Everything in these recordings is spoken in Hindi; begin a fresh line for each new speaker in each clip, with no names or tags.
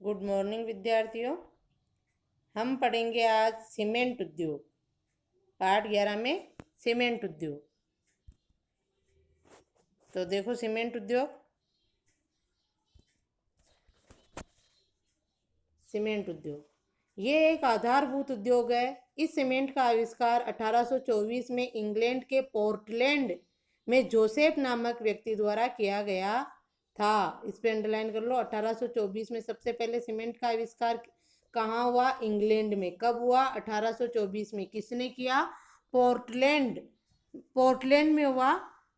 गुड मॉर्निंग विद्यार्थियों। हम पढ़ेंगे आज सीमेंट उद्योग, पाठ 11 में सीमेंट उद्योग। तो देखो सीमेंट उद्योग, सीमेंट उद्योग ये एक आधारभूत उद्योग है। इस सीमेंट का आविष्कार 1824 में इंग्लैंड के पोर्टलैंड में जोसेफ नामक व्यक्ति द्वारा किया गया था। इस पे अंडरलाइन कर लो। 1824 में सबसे पहले सीमेंट का आविष्कार कहाँ हुआ? इंग्लैंड में। कब हुआ? 1824 में। किसने किया? पोर्टलैंड, पोर्टलैंड में हुआ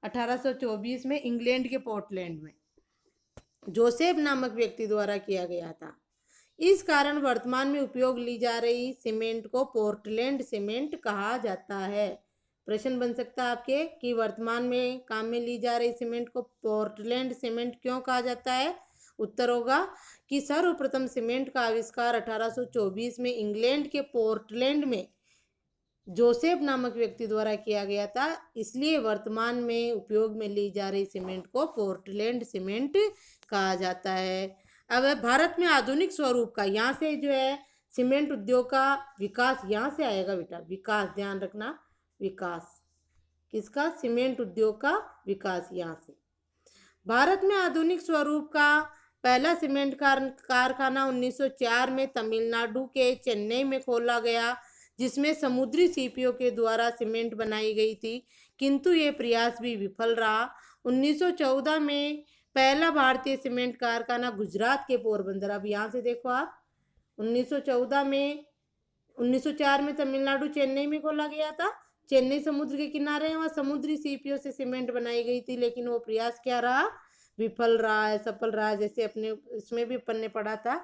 1824 में, इंग्लैंड के पोर्टलैंड में जोसेफ नामक व्यक्ति द्वारा किया गया था। इस कारण वर्तमान में उपयोग ली जा रही सीमेंट को पोर्टलैंड सीमेंट कहा जाता है। प्रश्न बन सकता है आपके कि वर्तमान में काम में ली जा रही सीमेंट को पोर्टलैंड सीमेंट क्यों कहा जाता है? उत्तर होगा कि सर्वप्रथम सीमेंट का आविष्कार 1824 में इंग्लैंड के पोर्टलैंड में जोसेफ नामक व्यक्ति द्वारा किया गया था, इसलिए वर्तमान में उपयोग में ली जा रही सीमेंट को पोर्टलैंड सीमेंट कहा जाता है। अब भारत में आधुनिक स्वरूप का, यहाँ से जो है सीमेंट उद्योग का विकास यहाँ से आएगा बेटा। विकास, ध्यान रखना, विकास किसका? सीमेंट उद्योग का विकास यहाँ से। भारत में आधुनिक स्वरूप का पहला सीमेंट कारखाना 1904 में तमिलनाडु के चेन्नई में खोला गया, जिसमें समुद्री सीपियों के द्वारा सीमेंट बनाई गई थी, किंतु ये प्रयास भी विफल रहा। 1914 में पहला भारतीय सीमेंट कारखाना गुजरात के पोरबंदर, अब यहाँ से देखो आप, 1914 में 1904 में तमिलनाडु चेन्नई में खोला गया था। चेन्नई समुद्र के किनारे है, वहाँ समुद्री सीपियों से सीमेंट बनाई गई थी, लेकिन वो प्रयास क्या रहा? विफल रहा है, सफल रहा। जैसे अपने इसमें भी अपन ने पढ़ा था,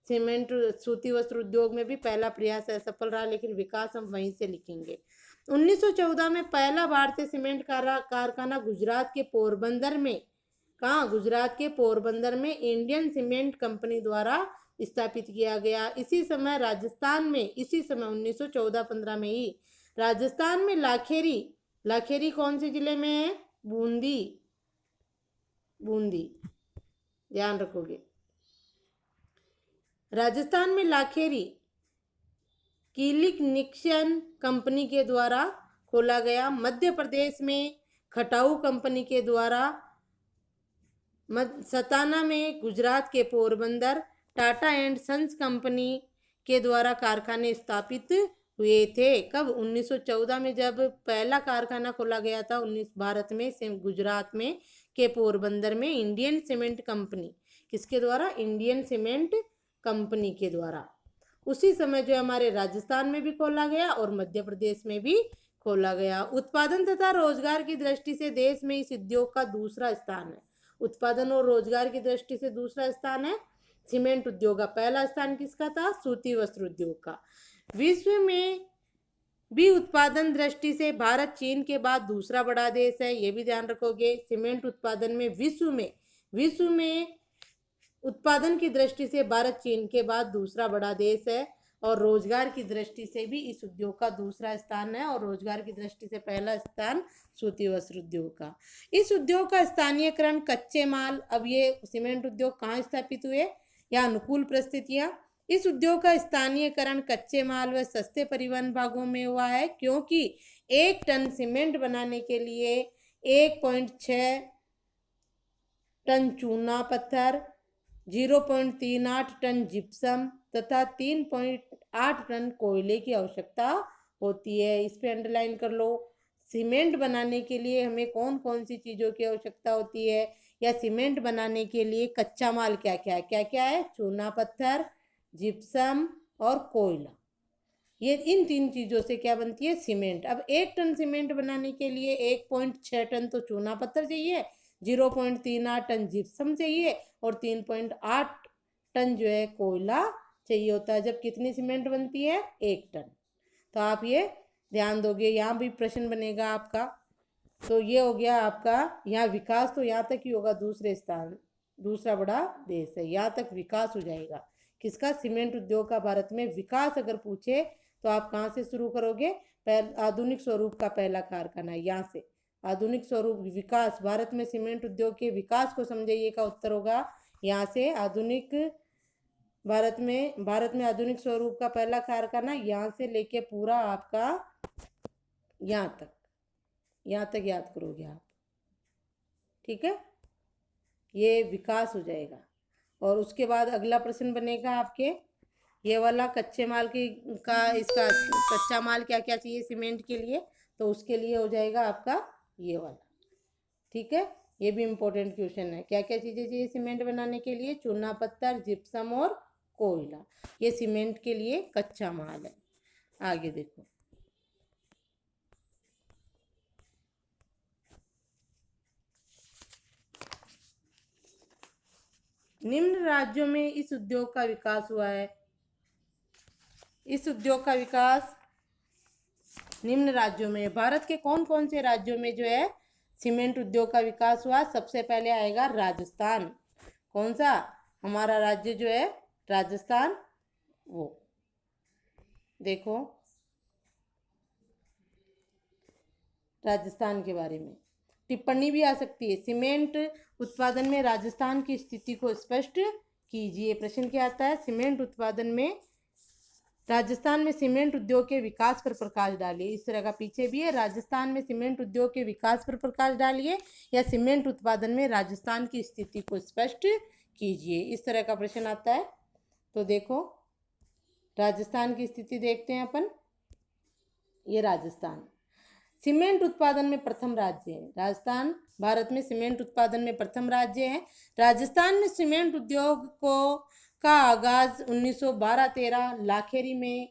सीमेंट सूती वस्त्र उद्योग में भी पहला प्रयास असफल रहा, लेकिन विकास हम वहीं से लिखेंगे। 1914 में पहला भारतीय सीमेंट कारखाना गुजरात के पोरबंदर में, कहाँ? गुजरात के पोरबंदर में इंडियन सीमेंट कंपनी द्वारा स्थापित किया गया। इसी समय राजस्थान में, इसी समय 1914-15 में ही राजस्थान में लाखेरी, लाखेरी कौन से जिले में है? बूंदी, बूंदी, ध्यान रखोगे। राजस्थान में लाखेरी कीलिक निक्सन कंपनी के द्वारा खोला गया। मध्य प्रदेश में खटाऊ कंपनी के द्वारा, सताना में गुजरात के Porbandar Tata and Sons company के द्वारा कारखाने स्थापित हुए थे। कब? 1914 में जब पहला कारखाना खोला गया था भारत में, गुजरात में के पोरबंदर में, इंडियन सीमेंट कंपनी, किसके द्वारा? इंडियन सीमेंट कंपनी के द्वारा। उसी समय जो हमारे राजस्थान में भी खोला गया और मध्य प्रदेश में भी खोला गया। उत्पादन तथा रोजगार की दृष्टि से देश में इस उद्योग का दूसरा स्थान है। उत्पादन और रोजगार की दृष्टि से दूसरा स्थान है सीमेंट उद्योग का। पहला स्थान किसका था? सूती वस्त्र उद्योग का। विश्व में भी उत्पादन दृष्टि से भारत चीन के बाद दूसरा बड़ा देश है, ये भी ध्यान रखोगे। सीमेंट उत्पादन में विश्व में उत्पादन की दृष्टि से भारत चीन के बाद दूसरा बड़ा देश है, और रोजगार की दृष्टि से भी इस उद्योग का दूसरा स्थान है, और रोजगार की दृष्टि से पहला स्थान सूती वस्त्र उद्योग का। इस उद्योग का स्थानीयकरण, कच्चे माल, अब ये सीमेंट उद्योग कहाँ स्थापित हुए? या अनुकूल परिस्थितियां। इस उद्योग का स्थानीयकरण कच्चे माल व सस्ते परिवहन भागों में हुआ है, क्योंकि 1 टन सीमेंट बनाने के लिए 1.6 टन चूना पत्थर, 0.38 टन जिप्सम तथा 3.8 टन कोयले की आवश्यकता होती है। इस पे अंडरलाइन कर लो। सीमेंट बनाने के लिए हमें कौन कौन सी चीज़ों की आवश्यकता होती है, या सीमेंट बनाने के लिए कच्चा माल क्या क्या है? क्या क्या है? चूना पत्थर, जिप्सम और कोयला। ये इन 3 चीज़ों से क्या बनती है? सीमेंट। अब 1 टन सीमेंट बनाने के लिए 1.6 टन तो चूना पत्थर चाहिए, 0.38 टन जिप्सम चाहिए, और 3.8 टन जो है कोयला चाहिए होता है। जब कितनी सीमेंट बनती है? 1 टन। तो आप ये ध्यान दोगे, यहाँ भी प्रश्न बनेगा आपका। तो ये हो गया आपका यहाँ विकास, तो यहाँ तक ही होगा, दूसरे स्थान, दूसरा बड़ा देश है, यहाँ तक विकास हो जाएगा। किसका? सीमेंट उद्योग का भारत में विकास अगर पूछे तो आप कहाँ से शुरू करोगे? आधुनिक स्वरूप का पहला कारखाना, यहाँ से आधुनिक स्वरूप विकास, भारत में सीमेंट उद्योग के विकास को समझाइए का उत्तर होगा यहाँ से। आधुनिक भारत में आधुनिक स्वरूप का पहला कारखाना यहाँ से लेके पूरा आपका यहाँ तक याद करोगे आप। ठीक है, ये विकास हो जाएगा। और उसके बाद अगला प्रश्न बनेगा आपके ये वाला, कच्चे माल की का इसका कच्चा माल क्या क्या चाहिए सीमेंट के लिए, तो उसके लिए हो जाएगा आपका ये वाला। ठीक है, ये भी इम्पोर्टेंट क्वेश्चन है। क्या क्या चीज़ें चाहिए सीमेंट बनाने के लिए? चूना पत्थर, जिप्सम और कोयला, ये सीमेंट के लिए कच्चा माल है। आगे देखो, निम्न राज्यों में इस उद्योग का विकास हुआ है। इस उद्योग का विकास निम्न राज्यों में, भारत के कौन कौन से राज्यों में जो है सीमेंट उद्योग का विकास हुआ? सबसे पहले आएगा राजस्थान। कौन सा हमारा राज्य जो है? राजस्थान। वो देखो राजस्थान के बारे में टिप्पणी भी आ सकती है। सीमेंट उत्पादन में राजस्थान की स्थिति को स्पष्ट कीजिए। प्रश्न क्या आता है? सीमेंट उत्पादन में राजस्थान में सीमेंट उद्योग के विकास पर प्रकाश डालिए। इस तरह का पीछे भी है, राजस्थान में सीमेंट उद्योग के विकास पर प्रकाश डालिए या सीमेंट उत्पादन में राजस्थान की स्थिति को स्पष्ट कीजिए, इस तरह का प्रश्न आता है। तो देखो राजस्थान की स्थिति देखते हैं अपन। ये राजस्थान सीमेंट उत्पादन में प्रथम राज्य है। राजस्थान भारत में सीमेंट उत्पादन में प्रथम राज्य है। राजस्थान में सीमेंट उद्योग का आगाज 1912-13 लाखेरी में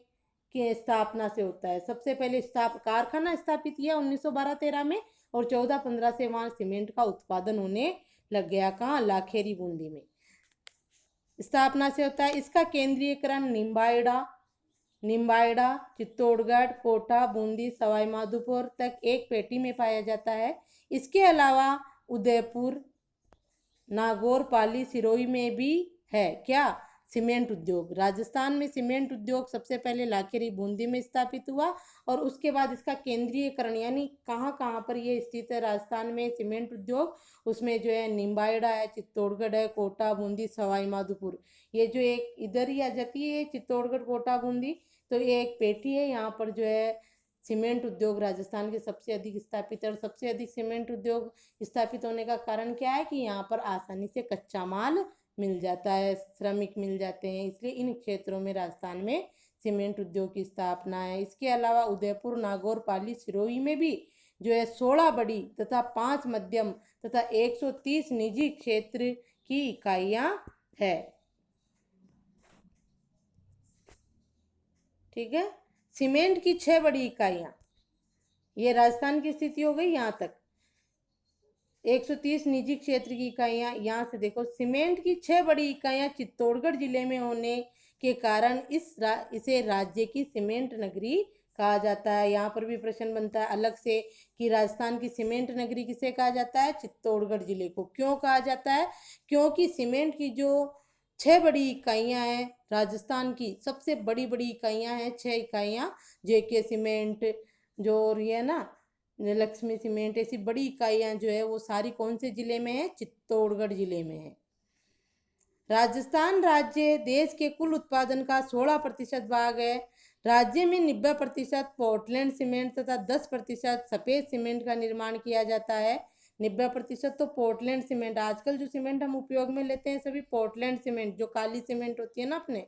की स्थापना से होता है। सबसे पहले कारखाना स्थापित किया 1912-13 में, और 14-15 से वहाँ सीमेंट का उत्पादन होने लग गया। कहाँ? लाखेरी बूंदी में स्थापना से होता है। इसका केंद्रीयकरण निम्बाइडा, चित्तौड़गढ़, कोटा, बूंदी, सवाई माधोपुर तक एक पेटी में पाया जाता है। इसके अलावा उदयपुर, नागौर, पाली, सिरोही में भी है। क्या? सीमेंट उद्योग। राजस्थान में सीमेंट उद्योग सबसे पहले लाखेरी बूंदी में स्थापित हुआ, और उसके बाद इसका केंद्रीयकरण यानी कहाँ कहाँ पर ये स्थित है राजस्थान में सीमेंट उद्योग, उसमें जो है निम्बाइडा है, चित्तौड़गढ़ है, कोटा, बूंदी, सवाई माधोपुर, ये जो एक इधर ही आ जाती है चित्तौड़गढ़, कोटा, बूंदी, तो ये एक पेटी है। यहाँ पर जो है सीमेंट उद्योग राजस्थान के सबसे अधिक स्थापित है। और सबसे अधिक सीमेंट उद्योग स्थापित होने का कारण क्या है? कि यहाँ पर आसानी से कच्चा माल मिल जाता है, श्रमिक मिल जाते हैं, इसलिए इन क्षेत्रों में राजस्थान में सीमेंट उद्योग की स्थापना है। इसके अलावा उदयपुर, नागौर, पाली, सिरोही में भी जो है 16 बड़ी तथा 5 मध्यम तथा 130 निजी क्षेत्र की इकाइयां है। ठीक है, सीमेंट की 6 बड़ी इकाइयां, ये राजस्थान की स्थिति हो गई। यहाँ तक 130 निजी क्षेत्र की इकाइयां। यहाँ से देखो सीमेंट की 6 बड़ी इकाइयां चित्तौड़गढ़ जिले में होने के कारण इसे राज्य की सीमेंट नगरी कहा जाता है। यहाँ पर भी प्रश्न बनता है अलग से कि राजस्थान की सीमेंट नगरी किसे कहा जाता है? चित्तौड़गढ़ जिले को। क्यों कहा जाता है? क्योंकि सीमेंट की जो 6 बड़ी इकाइयां हैं, राजस्थान की सबसे बड़ी बड़ी इकाइयां हैं 6 इकाइयां, जेके सीमेंट जो रही है ना, लक्ष्मी सीमेंट, ऐसी बड़ी इकाइयां जो है वो सारी कौन से जिले में है? चित्तौड़गढ़ जिले में है। राजस्थान राज्य देश के कुल उत्पादन का 16% भाग है। राज्य में 90% पोर्टलैंड सीमेंट तथा 10% सफेद सीमेंट का निर्माण किया जाता है। 90% तो पोर्टलैंड सीमेंट, आजकल जो सीमेंट हम उपयोग में लेते हैं सभी पोर्टलैंड सीमेंट, जो काली सीमेंट होती है ना अपने,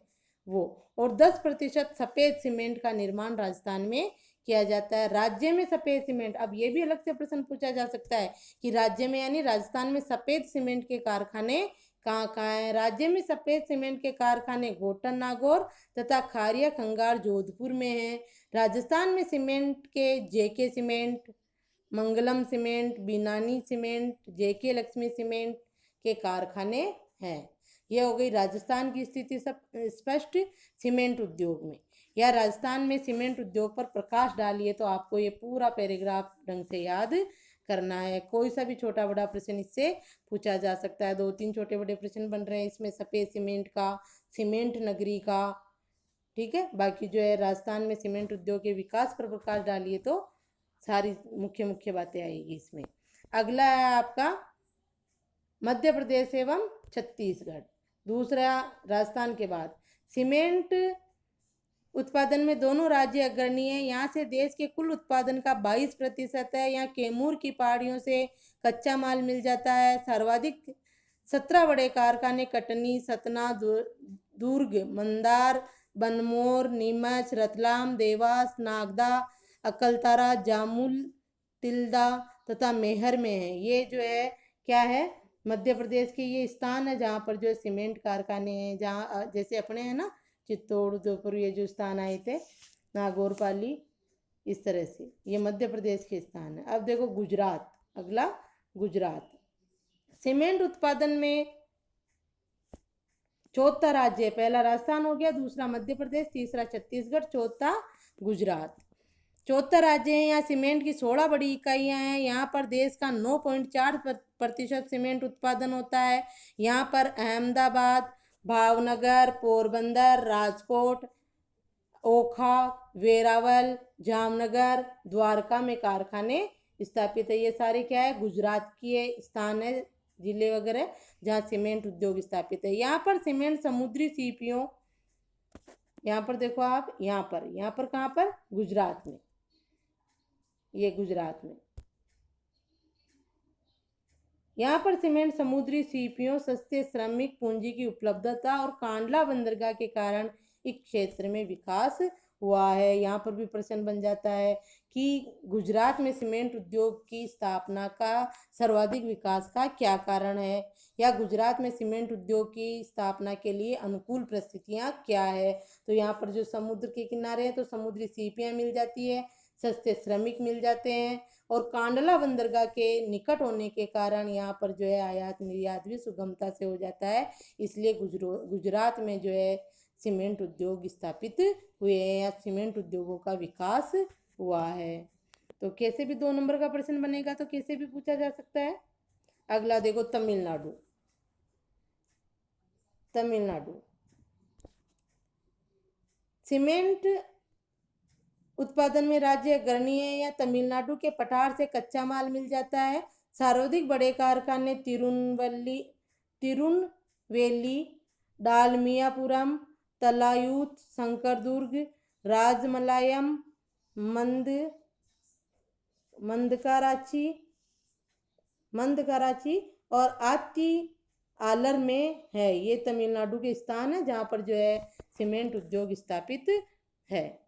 वो, और 10% सफेद सीमेंट का निर्माण राजस्थान में किया जाता है। राज्य में सफेद सीमेंट, अब ये भी अलग से प्रश्न पूछा जा सकता है कि राज्य में यानी राजस्थान में सफेद सीमेंट के कारखाने कहाँ कहाँ है? राज्य में सफेद सीमेंट के कारखाने गोटन, नागौर तथा खारिया, खंगार, जोधपुर में है। राजस्थान में सीमेंट के जेके सीमेंट, मंगलम सीमेंट, बीनानी सीमेंट, जेके लक्ष्मी सीमेंट के कारखाने हैं। यह हो गई राजस्थान की स्थिति सब स्पष्ट सीमेंट उद्योग में। या राजस्थान में सीमेंट उद्योग पर प्रकाश डालिए, तो आपको ये पूरा पैराग्राफ ढंग से याद करना है। कोई सा भी छोटा बड़ा प्रश्न इससे पूछा जा सकता है। 2-3 छोटे बड़े प्रश्न बन रहे हैं इसमें, सफेद सीमेंट का, सीमेंट नगरी का। ठीक है, बाकी जो है राजस्थान में सीमेंट उद्योग के विकास पर प्रकाश डालिए तो सारी मुख्य मुख्य बातें आएगी इसमें। अगला है आपका मध्य प्रदेश एवं छत्तीसगढ़। दूसरा राजस्थान के बाद सीमेंट उत्पादन में दोनों राज्य अग्रणी हैं। यहाँ से देश के कुल उत्पादन का 22% है। यहाँ कैमूर की पहाड़ियों से कच्चा माल मिल जाता है। सर्वाधिक 17 बड़े कारखाने कटनी, सतना, दुर्ग, मंदार, बनमोर, नीमच, रतलाम, देवास, नागदा, अकलतरा, जामुल, तिल्दा तथा मेहर में है। ये जो है क्या है, मध्य प्रदेश के ये स्थान है जहाँ पर जो सीमेंट कारखाने हैं। जहाँ जैसे अपने हैं ना चित्तौड़, उदयपुर, ये जो स्थान आए थे, नागौर पाली, इस तरह से ये मध्य प्रदेश के स्थान है। अब देखो गुजरात, अगला गुजरात। सीमेंट उत्पादन में चौथा राज्य है। पहला राजस्थान हो गया, दूसरा मध्य प्रदेश, तीसरा छत्तीसगढ़, चौथा गुजरात। चौथा राज्य है। यहाँ सीमेंट की 16 बड़ी इकाइयाँ हैं। यहाँ पर देश का 9.4% सीमेंट उत्पादन होता है। यहाँ पर अहमदाबाद, भावनगर, पोरबंदर, राजकोट, ओखा, वेरावल, जामनगर, द्वारका में कारखाने स्थापित है। ये सारे क्या है, गुजरात के स्थान है, जिले वगैरह जहाँ सीमेंट उद्योग स्थापित है। यहाँ पर सीमेंट समुद्री सीपियों, यहाँ पर देखो आप, यहाँ पर कहाँ पर, गुजरात में, ये गुजरात में। यहाँ पर सीमेंट समुद्री सीपियों, सस्ते श्रमिक पूंजी की उपलब्धता और कांडला बंदरगाह के कारण इस क्षेत्र में विकास हुआ है। यहाँ पर भी प्रश्न बन जाता है कि गुजरात में सीमेंट उद्योग की स्थापना का सर्वाधिक विकास का क्या कारण है, या गुजरात में सीमेंट उद्योग की स्थापना के लिए अनुकूल परिस्थितियाँ क्या है। तो यहाँ पर जो समुद्र के किनारे हैं तो समुद्री सीपियाँ मिल जाती है, सस्ते श्रमिक मिल जाते हैं, और कांडला बंदरगाह के निकट होने के कारण यहाँ पर जो है आयात निर्यात भी सुगमता से हो जाता है। इसलिए गुजरात में जो है सीमेंट उद्योग स्थापित हुए हैं या सीमेंट उद्योगों का विकास हुआ है। तो कैसे भी 2 नंबर का प्रश्न बनेगा, तो कैसे भी पूछा जा सकता है। अगला देखो तमिलनाडु। तमिलनाडु सीमेंट उत्पादन में राज्य अग्रणी है। या तमिलनाडु के पठार से कच्चा माल मिल जाता है। सर्वाधिक बड़े कारखाने तिरुनवेली, डालमियापुरम, तलायूत, शंकरदुर्ग, राजमलायम, मंदकाराची और आती आलर में है। ये तमिलनाडु के स्थान है जहाँ पर जो है सीमेंट उद्योग स्थापित है।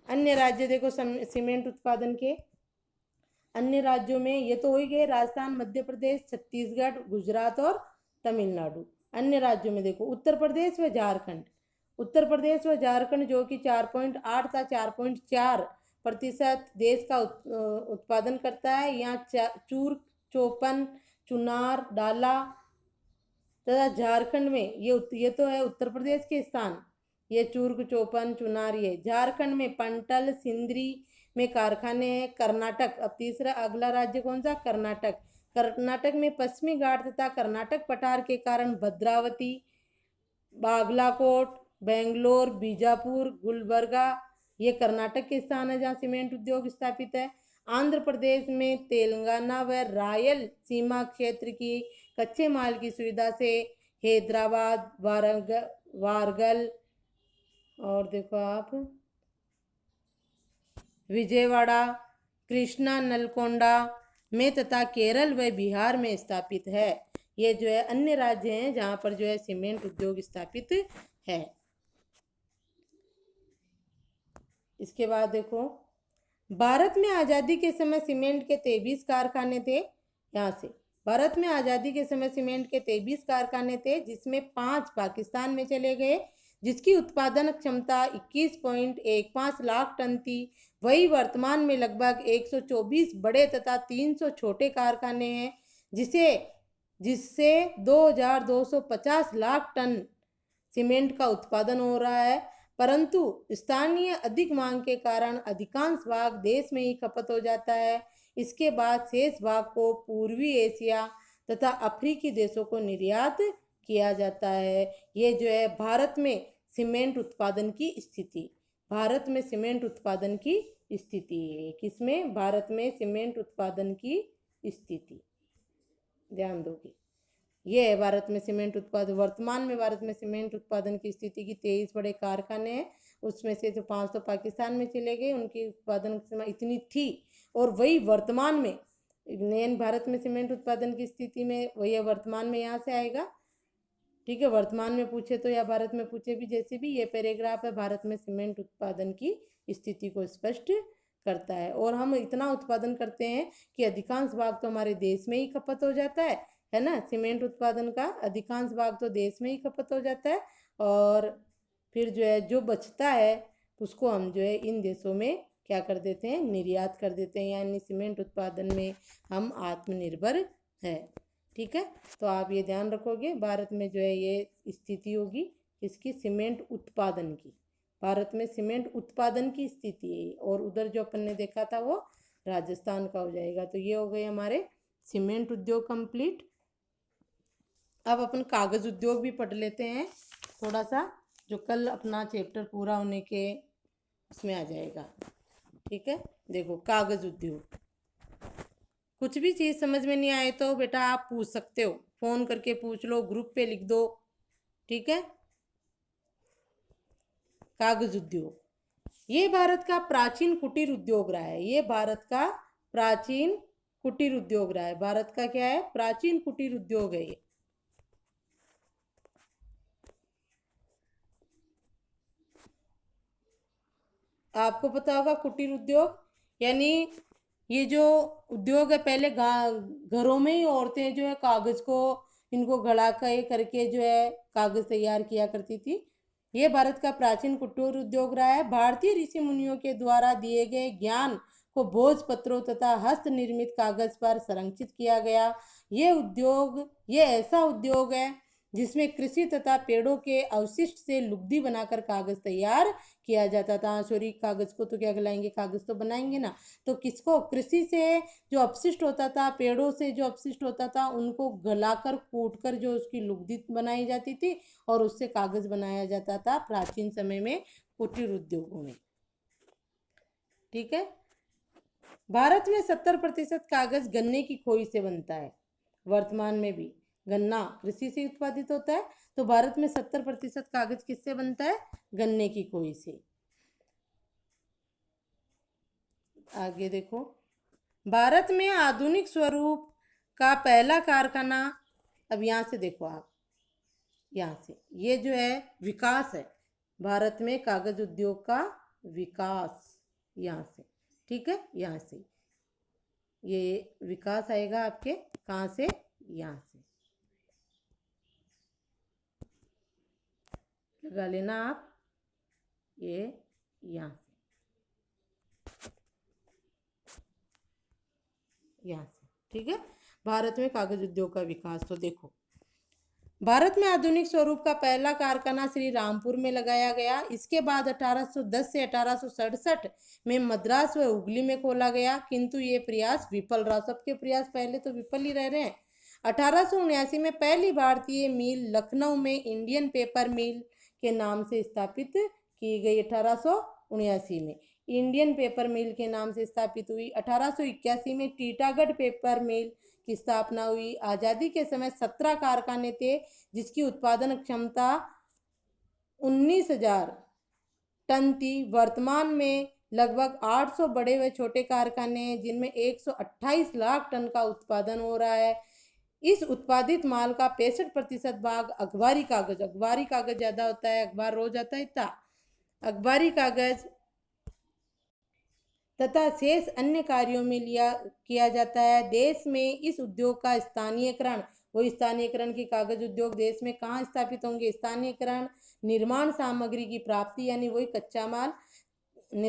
अन्य राज्य देखो सीमेंट उत्पादन के अन्य राज्यों में, ये तो हो ही गए राजस्थान, मध्य प्रदेश, छत्तीसगढ़, गुजरात और तमिलनाडु। अन्य राज्यों में देखो उत्तर प्रदेश व झारखंड। उत्तर प्रदेश व झारखंड जो कि 4.8 था 4.4% देश का उत्पादन करता है। यहाँ चूर, चौपन, चुनार, डाला तथा झारखंड में ये तो है उत्तर प्रदेश के स्थान, ये चूर्ग, चौपन, चुनार। ये झारखंड में पंटल, सिंदरी में कारखाने हैं। कर्नाटक, अब तीसरा अगला राज्य कौन सा, कर्नाटक। कर्नाटक में पश्चिमी घाट तथा कर्नाटक पठार के कारण भद्रावती, बागलाकोट, बेंगलोर, बीजापुर, गुलबर्गा ये कर्नाटक के स्थान है जहाँ सीमेंट उद्योग स्थापित है। आंध्र प्रदेश में तेलंगाना व रायल सीमा क्षेत्र की कच्चे माल की सुविधा से हैदराबाद, वारंगल और देखो आप विजयवाड़ा, कृष्णा, नलकोंडा में तथा केरल व बिहार में स्थापित है। ये जो है अन्य राज्य हैं जहाँ पर जो है सीमेंट उद्योग स्थापित है। इसके बाद देखो भारत में आज़ादी के समय सीमेंट के 23 कारखाने थे। यहाँ से भारत में आज़ादी के समय सीमेंट के 23 कारखाने थे, जिसमें 5 पाकिस्तान में चले गए, जिसकी उत्पादन क्षमता 21.15 लाख टन थी। वही वर्तमान में लगभग 124 बड़े तथा 300 छोटे कारखाने हैं, जिससे 2250 लाख टन सीमेंट का उत्पादन हो रहा है। परंतु स्थानीय अधिक मांग के कारण अधिकांश भाग देश में ही खपत हो जाता है। इसके बाद शेष भाग को पूर्वी एशिया तथा अफ्रीकी देशों को निर्यात किया जाता है। ये जो है भारत में सीमेंट उत्पादन की स्थिति, भारत में सीमेंट उत्पादन की स्थिति है। किसमें, भारत में सीमेंट उत्पादन की स्थिति ध्यान दोगे। ये है भारत में सीमेंट उत्पादन। वर्तमान में भारत में सीमेंट उत्पादन की स्थिति की 23 बड़े कारखाने हैं, उसमें से जो 5 तो पाकिस्तान में चले गए, उनकी उत्पादन सीमा इतनी थी। और वही वर्तमान में मेन भारत में सीमेंट उत्पादन की स्थिति में वही है, वर्तमान में यहाँ से आएगा। ठीक है, वर्तमान में पूछे तो या भारत में पूछे भी, जैसे भी ये पैराग्राफ है भारत में सीमेंट उत्पादन की स्थिति को स्पष्ट करता है। और हम इतना उत्पादन करते हैं कि अधिकांश भाग तो हमारे देश में ही खपत हो जाता है ना। सीमेंट उत्पादन का अधिकांश भाग तो देश में ही खपत हो जाता है, और फिर जो है जो बचता है उसको हम जो है इन देशों में क्या कर देते हैं, निर्यात कर देते हैं, यानी सीमेंट उत्पादन में हम आत्मनिर्भर है। ठीक है, तो आप ये ध्यान रखोगे, भारत में जो है ये स्थिति होगी इसकी सीमेंट उत्पादन की, भारत में सीमेंट उत्पादन की स्थिति है। और उधर जो अपन ने देखा था वो राजस्थान का हो जाएगा। तो ये हो गए हमारे सीमेंट उद्योग कंप्लीट। अब अपन कागज उद्योग भी पढ़ लेते हैं थोड़ा सा, जो कल अपना चैप्टर पूरा होने के उसमें आ जाएगा। ठीक है, देखो कागज उद्योग, कुछ भी चीज़ समझ में नहीं आए तो बेटा आप पूछ सकते हो, फोन करके पूछ लो, ग्रुप पे लिख दो। ठीक है, कागज उद्योग ये भारत का प्राचीन कुटीर उद्योग रहा है। ये भारत का प्राचीन कुटीर उद्योग रहा है। भारत का क्या है, प्राचीन कुटीर उद्योग है ये। आपको पता होगा कुटीर उद्योग यानी ये जो उद्योग है, पहले घरों में ही औरतें जो है कागज को इनको गढ़ा कर करके जो है कागज तैयार किया करती थी। ये भारत का प्राचीन कुटीर उद्योग रहा है। भारतीय ऋषि मुनियों के द्वारा दिए गए ज्ञान को भोज पत्रों तथा हस्त निर्मित कागज पर संरक्षित किया गया। ये ऐसा उद्योग है जिसमें कृषि तथा पेड़ों के अवशिष्ट से लुगदी बनाकर कागज तैयार किया जाता था। सॉरी, कागज को तो क्या कहलाएंगे, कागज तो बनाएंगे ना, तो किसको, कृषि से जो अपशिष्ट होता था, पेड़ों से जो अपशिष्ट होता था, उनको गलाकर कूटकर जो उसकी लुगदी बनाई जाती थी और उससे कागज बनाया जाता था प्राचीन समय में कुटीर उद्योगों में। ठीक है, भारत में 70% कागज गन्ने की खोई से बनता है। वर्तमान में भी गन्ना कृषि से उत्पादित होता है, तो भारत में 70% कागज किससे बनता है, गन्ने की खोई से। आगे देखो, भारत में आधुनिक स्वरूप का पहला कारखाना, अब यहाँ से देखो आप, यहाँ से ये जो है विकास है, भारत में कागज उद्योग का विकास, यहाँ से। ठीक है, यहाँ से ये विकास आएगा आपके, कहाँ से, यहाँ से लगा लेना आप, ये यहाँ से, यहाँ से। ठीक है, भारत में कागज उद्योग का विकास। तो देखो, भारत में आधुनिक स्वरूप का पहला कारखाना श्री रामपुर में लगाया गया। इसके बाद 1810 से 1867 में मद्रास व हुगली में खोला गया, किंतु ये प्रयास विफल रहा। सबके प्रयास पहले तो विफल ही रह रहे हैं। 1879 में पहली भारतीय मिल लखनऊ में इंडियन पेपर मिल के नाम से स्थापित की गई। 1879 में इंडियन पेपर मिल के नाम से स्थापित हुई। 1881 में टीटागढ़ पेपर मिल की स्थापना हुई। आज़ादी के समय 17 कारखाने थे, जिसकी उत्पादन क्षमता 19,000 टन थी। वर्तमान में लगभग 800 बड़े व छोटे कारखाने हैं, जिनमें 128 लाख टन का उत्पादन हो रहा है। इस उत्पादित माल का 65% भाग अखबारी कागज ज़्यादा होता है, अखबार रोज आता है इतना, अखबारी कागज तथा शेष अन्य कार्यों में किया जाता है। देश में इस उद्योग का स्थानीयकरण, वही स्थानीयकरण की कागज उद्योग देश में कहाँ स्थापित होंगे, स्थानीयकरण निर्माण सामग्री की प्राप्ति यानी वही कच्चा माल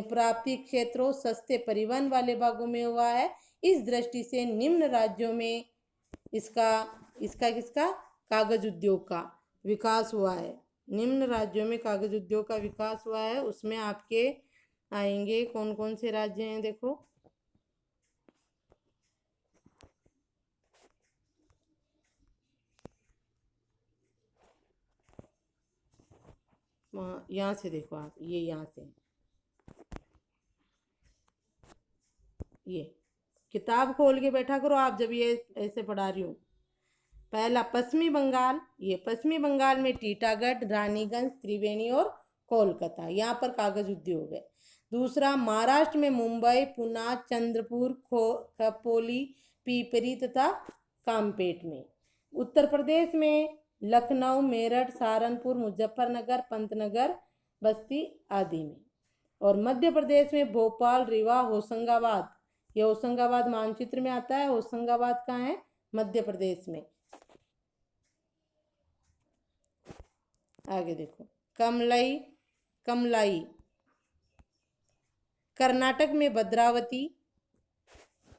प्राप्ति क्षेत्रों, सस्ते परिवहन वाले भागों में हुआ है। इस दृष्टि से निम्न राज्यों में इसका इसका किसका कागज उद्योग का विकास हुआ है। निम्न राज्यों में कागज उद्योग का विकास हुआ है, उसमें आपके आएंगे कौन कौन से राज्य हैं, देखो यहाँ से देखो आप, ये यहाँ से, ये किताब खोल के बैठा करो आप जब ये ऐसे पढ़ा रही हूँ। पहला पश्चिमी बंगाल, ये पश्चिमी बंगाल में टीटागढ़, रानीगंज, त्रिवेणी और कोलकाता, यहाँ पर कागज उद्योग है। दूसरा महाराष्ट्र में मुंबई, पुणे, चंद्रपुर, खपोली, पीपरी तथा कामपेट में। उत्तर प्रदेश में लखनऊ, मेरठ, सहारनपुर, मुजफ्फरनगर, पंतनगर, बस्ती आदि में। और मध्य प्रदेश में भोपाल, रीवा, होशंगाबाद, ये होशंगाबाद मानचित्र में आता है। होशंगाबाद कहाँ है? मध्य प्रदेश में। आगे देखो, कमलाई, कमलाई कर्नाटक में भद्रावती,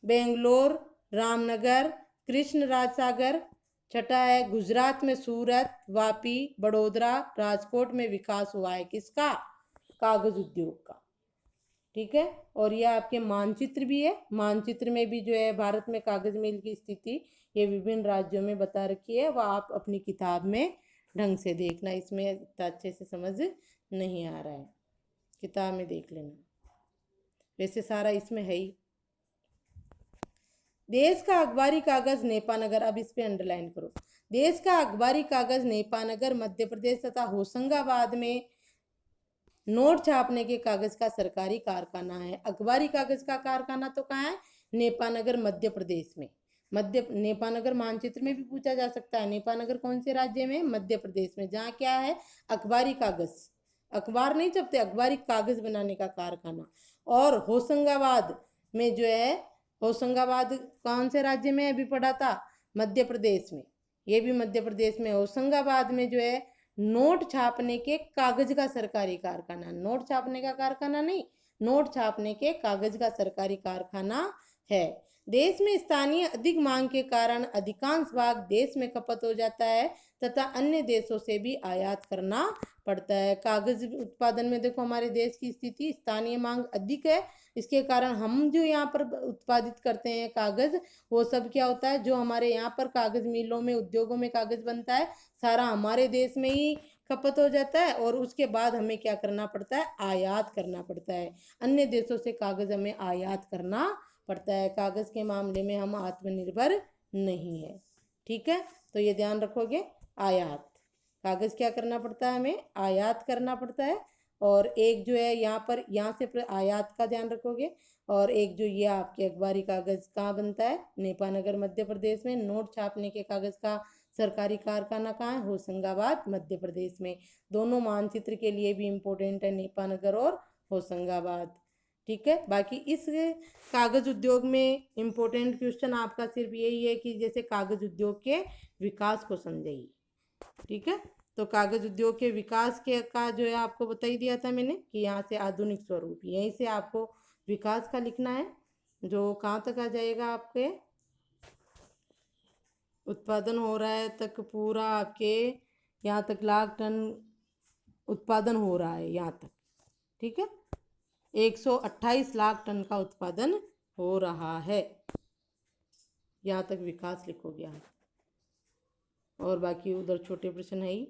बेंगलोर, रामनगर, कृष्णराज सागर। छठा है गुजरात में सूरत, वापी, बड़ोदरा, राजकोट में विकास हुआ है किसका? कागज उद्योग का। ठीक है, और यह आपके मानचित्र भी है। मानचित्र में भी जो है भारत में कागज मिल की स्थिति ये विभिन्न राज्यों में बता रखी है, वह आप अपनी किताब में ढंग से देखना, इसमें इतना अच्छे से समझ नहीं आ रहा है, किताब में देख लेना, वैसे सारा इसमें है ही। देश का अखबारी कागज नेपानगर, अब इस पे अंडरलाइन करो। देश का अखबारी कागज नेपानगर मध्य प्रदेश तथा होशंगाबाद में नोट छापने के कागज का सरकारी कारखाना है। अखबारी कागज का कारखाना तो कहाँ है? नेपानगर मध्य प्रदेश में। नेपानगर मानचित्र में भी पूछा जा सकता है। नेपानगर कौन से राज्य में? मध्य प्रदेश में, जहाँ क्या है? अखबारी कागज, अखबार नहीं छपते, अखबारी कागज बनाने का कारखाना। और होशंगाबाद में जो है, होशंगाबाद कौन से राज्य में? अभी पढ़ा था, मध्य प्रदेश में, ये भी मध्य प्रदेश में। होशंगाबाद में जो है नोट छापने के कागज का सरकारी कारखाना, नोट छापने का कारखाना नहीं, नोट छापने के कागज का सरकारी कारखाना है। देश में स्थानीय अधिक मांग के कारण अधिकांश भाग देश में खपत हो जाता है तथा अन्य देशों से भी आयात करना पड़ता है। कागज उत्पादन में देखो हमारे देश की स्थिति, स्थानीय मांग अधिक है, इसके कारण हम जो यहाँ पर उत्पादित करते हैं कागज, वो सब क्या होता है, जो हमारे यहाँ पर कागज मिलों में, उद्योगों में कागज बनता है, सारा हमारे देश में ही खपत हो जाता है, और उसके बाद हमें क्या करना पड़ता है? आयात करना पड़ता है। अन्य देशों से कागज हमें आयात करना पड़ता है। कागज के मामले में हम आत्मनिर्भर नहीं है। ठीक है, तो ये ध्यान रखोगे। आयात, कागज क्या करना पड़ता है? हमें आयात करना पड़ता है। और एक जो है यहाँ पर, यहाँ से आयात का ध्यान रखोगे। और एक जो ये आपके अखबारी कागज कहाँ बनता है? नेपानगर मध्य प्रदेश में। नोट छापने के कागज का सरकारी कारखाना कहाँ है? होशंगाबाद मध्य प्रदेश में। दोनों मानचित्र के लिए भी इम्पोर्टेंट है, नेपानगर और होशंगाबाद। ठीक है, बाकी इस कागज उद्योग में इम्पोर्टेंट क्वेश्चन आपका सिर्फ यही है कि जैसे कागज उद्योग के विकास को समझाइए। ठीक है, तो कागज उद्योग के विकास के का जो है आपको बता ही दिया था मैंने कि यहाँ से आधुनिक स्वरूप, यहीं से आपको विकास का लिखना है, जो कहाँ तक आ जाएगा आपके उत्पादन हो रहा है तक, पूरा आपके यहाँ तक लाख टन उत्पादन हो रहा है यहाँ तक। ठीक है, 128 लाख टन का उत्पादन हो रहा है, यहाँ तक विकास लिखोगे आप। और बाकी उधर छोटे प्रश्न है ही।